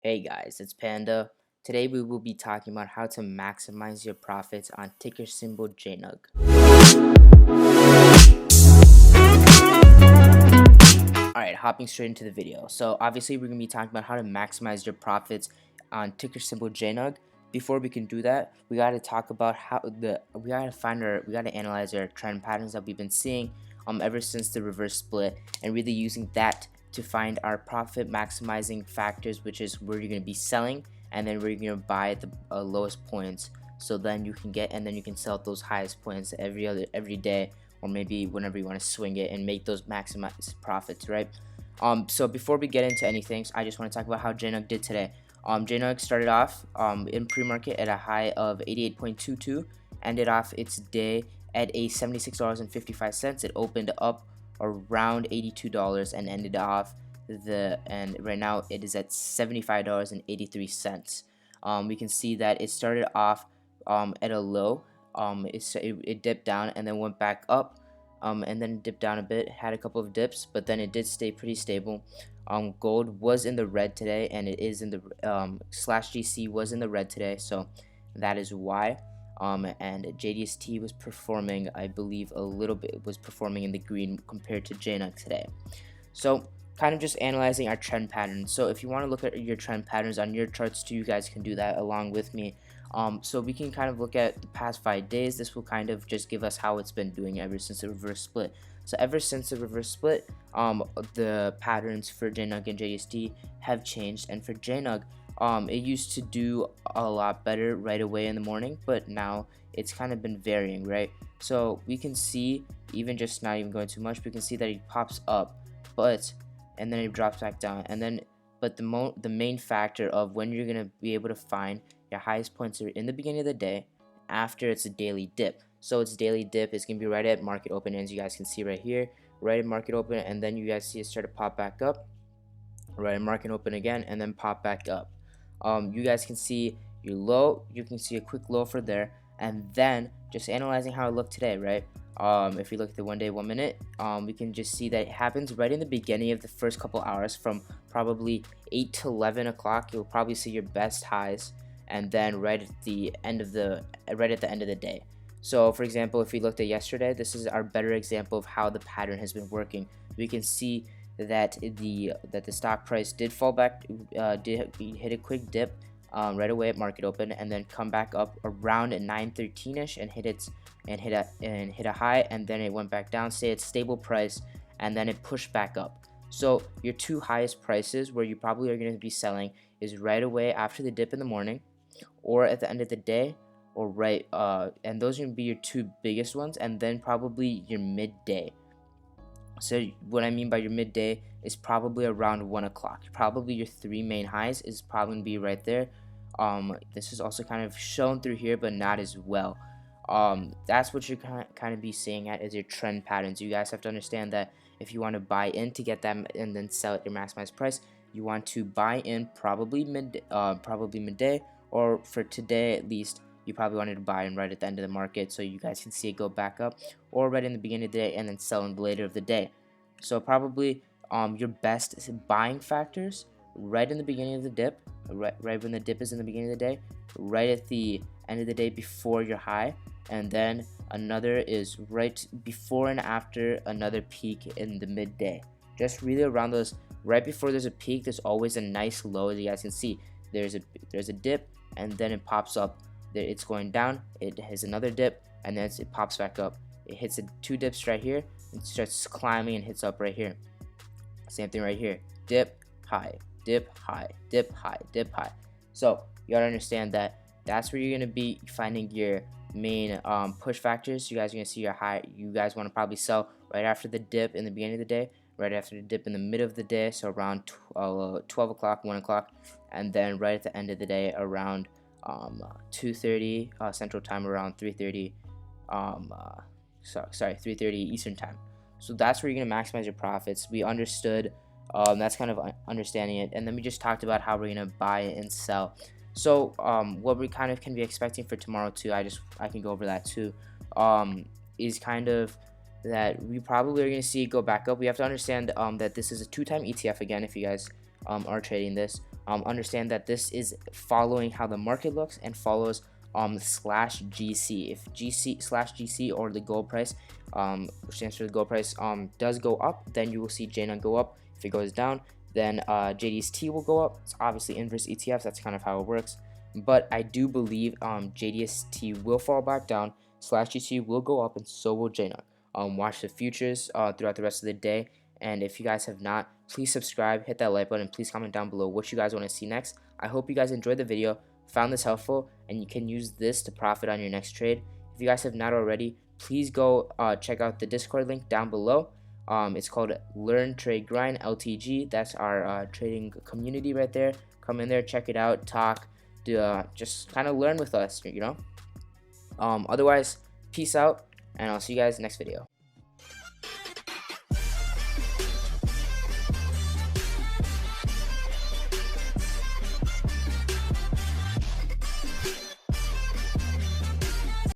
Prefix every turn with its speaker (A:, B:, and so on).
A: Hey guys, it's Panda. Today we will be talking about how to maximize your profits on ticker symbol JNUG. Alright, hopping straight into the video. So obviously we're going to be talking about how to maximize your profits on ticker symbol JNUG. Before we can do that, we got to talk about we got to analyze our trend patterns that we've been seeing ever since the reverse split, and really using that to find our profit maximizing factors, which is where you're going to be selling and then where you're going to buy at the lowest points. So then you can sell at those highest points every day, or maybe whenever you want to swing it and make those maximized profits, right? So before we get into anything, I just want to talk about how JNUG did today. JNUG started off in pre-market at a high of 88.22, ended off its day at a $76.55. It opened up around $82 and ended off and right now it is at $75.83. We can see that it started off at a low. It dipped down and then went back up, and then dipped down a bit, had a couple of dips, but then it did stay pretty stable. Gold was in the red today, and it is in the slash GC was in the red today, so that is why. And JDST was performing, I believe, was performing in the green compared to JNUG today. So kind of just analyzing our trend patterns. So if you want to look at your trend patterns on your charts too, you guys can do that along with me. So we can kind of look at the past 5 days. This will kind of just give us how it's been doing ever since the reverse split. So ever since the reverse split, the patterns for JNUG and JDST have changed. And for JNUG, it used to do a lot better right away in the morning, but now it's kind of been varying, right? So we can see, even just not even going too much, we can see that it pops up, and then it drops back down, and then the main factor of when you're gonna be able to find your highest points are in the beginning of the day after it's a daily dip. So its daily dip is gonna be right at market open, as you guys can see right here, right at market open, and then you guys see it start to pop back up, right at market open again, and then pop back up. You guys can see your low, you can see a quick low for there, and then just analyzing how it looked today, right? If we look at the 1 day 1 minute, we can just see that it happens right in the beginning of the first couple hours, from probably 8 to 11 o'clock. You'll probably see your best highs, and then right at the end of the day. So for example, if we looked at yesterday, this is our better example of how the pattern has been working. We can see that the stock price did fall back, did hit a quick dip right away at market open, and then come back up around at 9:13ish and hit a high, and then it went back down, stay at stable price, and then it pushed back up. So your two highest prices where you probably are going to be selling is right away after the dip in the morning, or at the end of the day, or and those are going to be your two biggest ones, and then probably your midday. So what I mean by your midday is probably around 1 o'clock. Probably your three main highs is probably going to be right there. This is also kind of shown through here, but not as well. That's what you're kind of be seeing at is your trend patterns. You guys have to understand that if you want to buy in to get that and then sell at your maximized price, you want to buy in probably midday, or for today at least, you probably wanted to buy in right at the end of the market so you guys can see it go back up, or right in the beginning of the day and then sell in later of the day. So probably your best buying factors right in the beginning of the dip, right when the dip is in the beginning of the day, right at the end of the day before your high, and then another is right before and after another peak in the midday. Just really around those, right before there's a peak, there's always a nice low. As you guys can see, there's a dip, and then it pops up. It's going down, it has another dip, and then it pops back up. It hits two dips right here and starts climbing and hits up right here. Same thing right here, dip, high, dip, high, dip, high, dip, high. So you gotta understand that that's where you're gonna be finding your main push factors. You guys are gonna see your high. You guys want to probably sell right after the dip in the beginning of the day, right after the dip in the middle of the day, so around 12 o'clock, 1 o'clock, and then right at the end of the day around 2:30 Central Time, around 3:30 3:30 Eastern Time. So that's where you're gonna maximize your profits. We understood, that's kind of understanding it, and then we just talked about how we're gonna buy and sell. So what we kind of can be expecting for tomorrow too, I can go over that too, is kind of that we probably are gonna see it go back up. We have to understand that this is a 2-time ETF again. If you guys are trading this, understand that this is following how the market looks and follows slash GC. If GC slash GC, or the gold price, which stands for the gold price, does go up, then you will see JNUG go up. If it goes down, then JDST will go up. It's obviously inverse ETFs. That's kind of how it works. But I do believe JDST will fall back down, slash GC will go up, and so will JNUG. Watch the futures throughout the rest of the day. And if you guys have not, please subscribe, hit that like button, and please comment down below what you guys want to see next. I hope you guys enjoyed the video, found this helpful, and you can use this to profit on your next trade. If you guys have not already, please go check out the Discord link down below. It's called Learn Trade Grind LTG. That's our trading community right there. Come in there, check it out, talk, just kind of learn with us, you know. Otherwise, peace out, and I'll see you guys next video.